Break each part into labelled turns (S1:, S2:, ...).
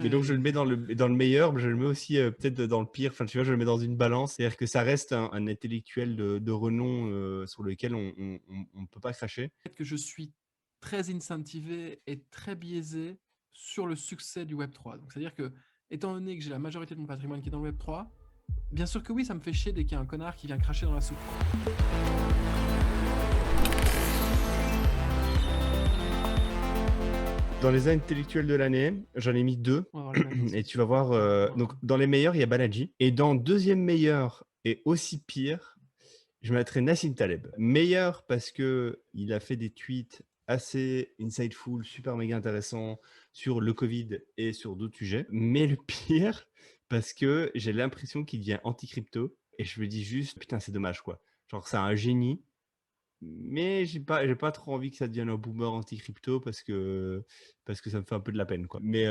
S1: Mais donc je le mets dans le meilleur, mais je le mets aussi, peut-être dans le pire. Enfin, tu vois, je le mets dans une balance. C'est-à-dire que ça reste un intellectuel de renom, sur lequel on peut pas cracher.
S2: Que je suis très incentivé et très biaisé sur le succès du Web3. Donc, c'est-à-dire que, étant donné que j'ai la majorité de mon patrimoine qui est dans le Web3, bien sûr que oui, ça me fait chier dès qu'il y a un connard qui vient cracher dans la soupe.
S1: Dans les intellectuels de l'année, j'en ai mis 2
S2: On va avoir les mêmes
S1: et
S2: aussi.
S1: tu vas voir, donc dans les meilleurs, il y a Balaji et dans deuxième meilleur et aussi pire, je mettrais Nassim Taleb. Meilleur parce que il a fait des tweets assez insightful, super méga intéressants sur le Covid et sur d'autres sujets. Mais le pire, parce que j'ai l'impression qu'il devient anti-crypto et je me dis juste: «Putain, c'est dommage, quoi». Genre, c'est un génie, mais j'ai pas trop envie que ça devienne un boomer anti-crypto parce que ça me fait un peu de la peine, quoi. Mais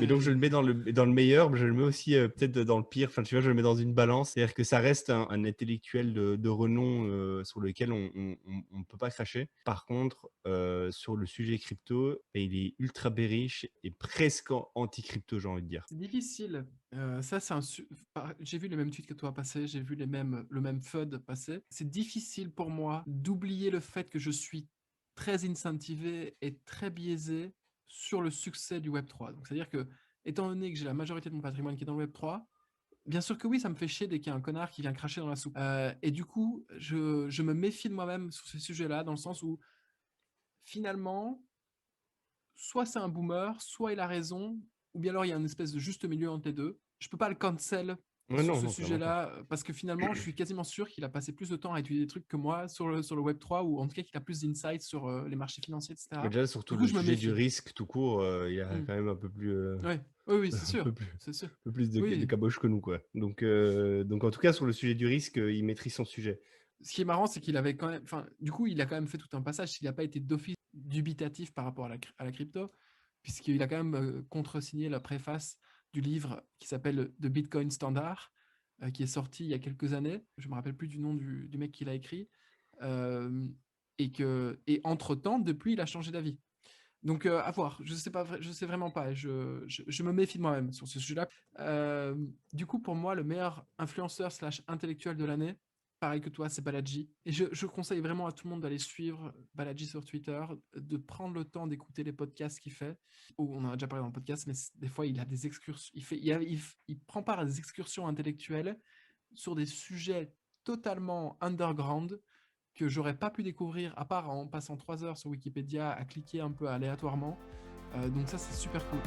S1: donc je le mets dans le meilleur, mais je le mets aussi, peut-être dans le pire. Enfin, tu vois, je le mets dans une balance. C'est-à-dire que ça reste un intellectuel de renom, sur lequel on peut pas cracher. Par contre, sur le sujet crypto, bah, il est ultra bearish et presque anti-crypto, j'ai envie de dire.
S2: C'est difficile. Ça, c'est j'ai vu les mêmes tweets que toi passer, j'ai vu le même FUD passer. C'est difficile pour moi d'oublier le fait que je suis très incentivé et très biaisé sur le succès du Web3. Donc, c'est-à-dire que, étant donné que j'ai la majorité de mon patrimoine qui est dans le Web3, bien sûr que oui, ça me fait chier dès qu'il y a un connard qui vient cracher dans la soupe. Et du coup, je me méfie de moi-même sur ces sujets-là, dans le sens où, finalement, soit c'est un boomer, soit il a raison, ou bien alors il y a une espèce de juste milieu entre les deux. Je peux pas le cancel
S1: Ouais,
S2: sur
S1: non,
S2: ce
S1: non, clairement pas.
S2: sujet-là, parce que finalement, je suis quasiment sûr qu'il a passé plus de temps à étudier des trucs que moi sur le Web3, ou en tout cas qu'il a plus d'insights sur les marchés financiers,
S1: Mais
S2: etc.
S1: déjà, surtout
S2: Du coup,
S1: le
S2: je me
S1: sujet du
S2: méfie.
S1: risque tout court, il a
S2: Hmm.
S1: quand même un peu plus,
S2: Ouais. Oui, oui, c'est
S1: un
S2: sûr.
S1: peu plus
S2: C'est sûr.
S1: un peu plus de
S2: Oui.
S1: caboche que nous, quoi. Donc en tout cas, sur le sujet du risque, il maîtrise son sujet.
S2: Ce qui est marrant, c'est qu'il avait quand même. Enfin, du coup, il a quand même fait tout un passage. S'il n'a pas été d'office dubitatif par rapport à la crypto, puisqu'il a quand même contresigné la préface du livre qui s'appelle The Bitcoin Standard, qui est sorti il y a quelques années. Je ne me rappelle plus du nom du mec qui l'a écrit. Euh, et entre-temps, depuis, il a changé d'avis. Donc, à voir. Je sais pas, je sais vraiment pas. Je me méfie de moi-même sur ce sujet-là. Euh, du coup, pour moi, le meilleur influenceur slash intellectuel de l'année, pareil que toi, c'est Balaji. Et je conseille vraiment à tout le monde d'aller suivre Balaji sur Twitter, de prendre le temps d'écouter les podcasts qu'il fait. On en a déjà parlé dans le podcast, mais des fois, il a des excursions. Il prend part à des excursions intellectuelles sur des sujets totalement underground que j'aurais pas pu découvrir à part en passant 3 heures sur Wikipédia à cliquer un peu aléatoirement. Donc ça, c'est super cool.